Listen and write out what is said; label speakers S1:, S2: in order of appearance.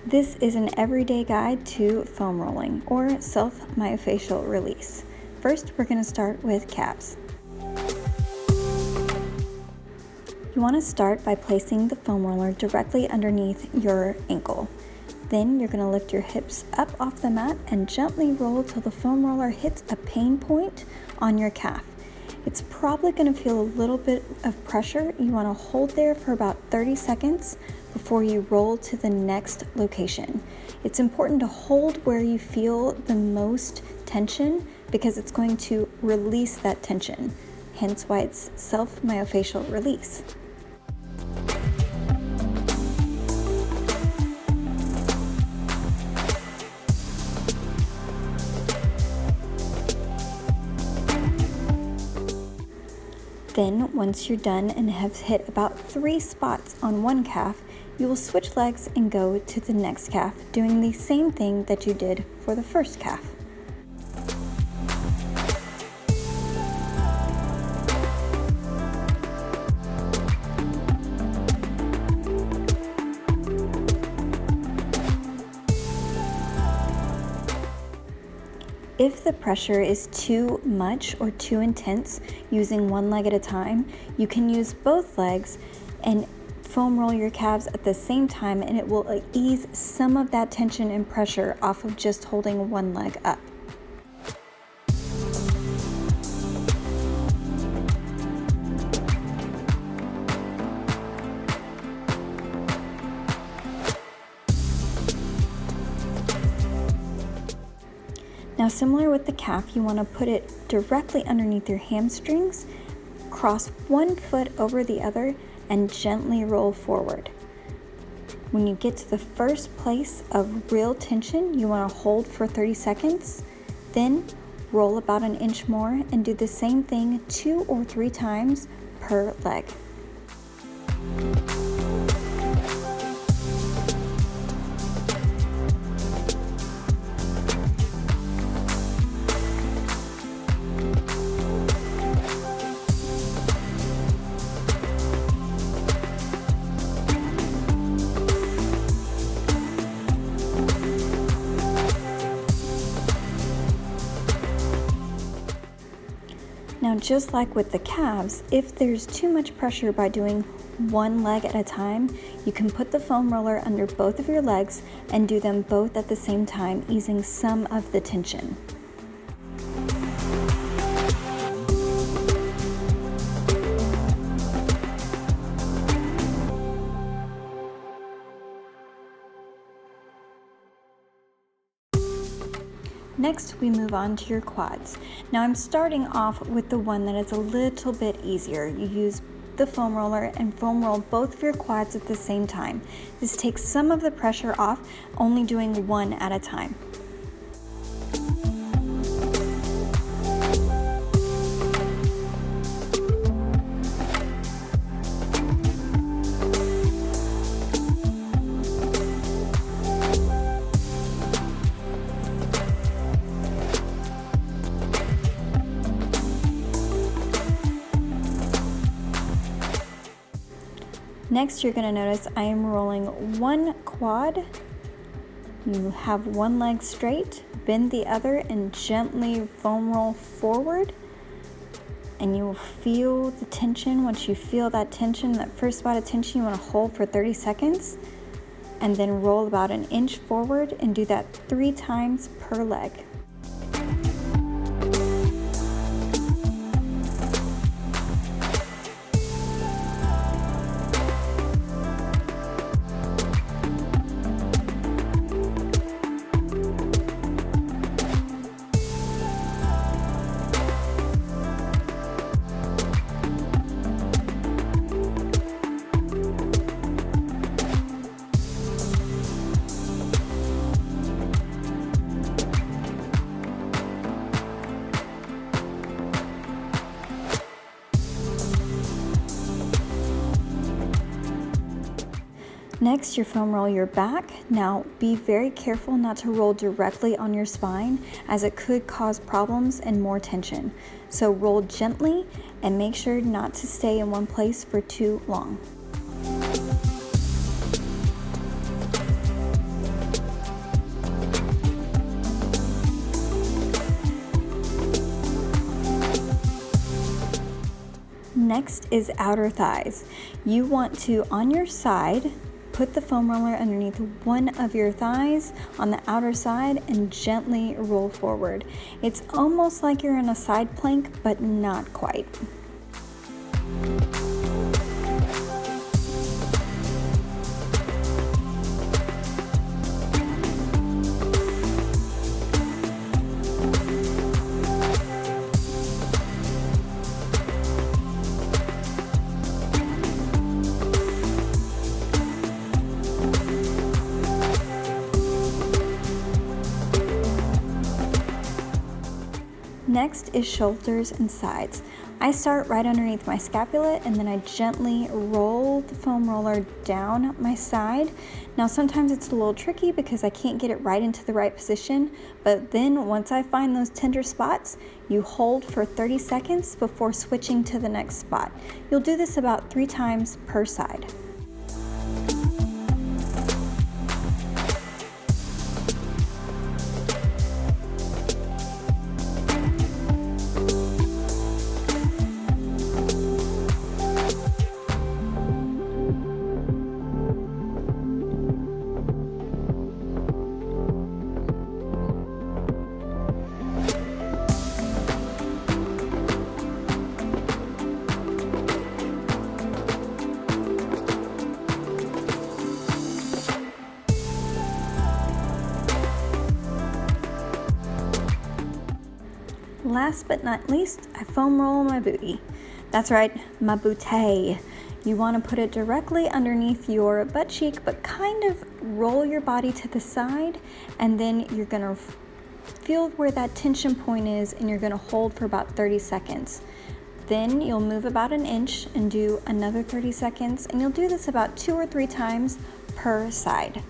S1: This is an everyday guide to foam rolling or self-myofascial release. First, we're going to start with calves. You want to start by placing the foam roller directly underneath your ankle. Then you're going to lift your hips up off the mat and gently roll till the foam roller hits a pain point on your calf. It's probably going to feel a little bit of pressure. You want to hold there for about 30 seconds before you roll to the next location. It's important to hold where you feel the most tension because it's going to release that tension, hence why it's self-myofascial release. Then, once you're done and have hit about 3 spots on one calf, you will switch legs and go to the next calf, doing the same thing that you did for the first calf. If the pressure is too much or too intense using one leg at a time, you can use both legs and foam roll your calves at the same time, and it will ease some of that tension and pressure off of just holding one leg up. Now, similar with the calf, you want to put it directly underneath your hamstrings, cross one foot over the other, and gently roll forward. When you get to the first place of real tension, you want to hold for 30 seconds, then roll about an inch more and do the same thing 2 or 3 times per leg. Now, just like with the calves, if there's too much pressure by doing one leg at a time, you can put the foam roller under both of your legs and do them both at the same time, easing some of the tension. Next, we move on to your quads. Now, I'm starting off with the one that is a little bit easier. You use the foam roller and foam roll both of your quads at the same time. This takes some of the pressure off, only doing one at a time. Next, you're going to notice I am rolling one quad. You have one leg straight, bend the other, and gently foam roll forward. And you will feel the tension. Once you feel that tension, that first spot of tension, you want to hold for 30 seconds. And then roll about an inch forward and do that 3 times per leg. Next, you foam roll your back. Now, be very careful not to roll directly on your spine, as it could cause problems and more tension. So roll gently and make sure not to stay in one place for too long. Next is outer thighs. You want to, on your side, put the foam roller underneath one of your thighs on the outer side and gently roll forward. It's almost like you're in a side plank, but not quite. Next is shoulders and sides. I start right underneath my scapula and then I gently roll the foam roller down my side. Now sometimes it's a little tricky because I can't get it right into the right position, but then once I find those tender spots, you hold for 30 seconds before switching to the next spot. You'll do this about 3 times per side. Last but not least, I foam roll my booty. That's right, my booty. You want to put it directly underneath your butt cheek, but kind of roll your body to the side, and then you're going to feel where that tension point is, and you're going to hold for about 30 seconds. Then you'll move about an inch and do another 30 seconds, and you'll do this about 2 or 3 times per side.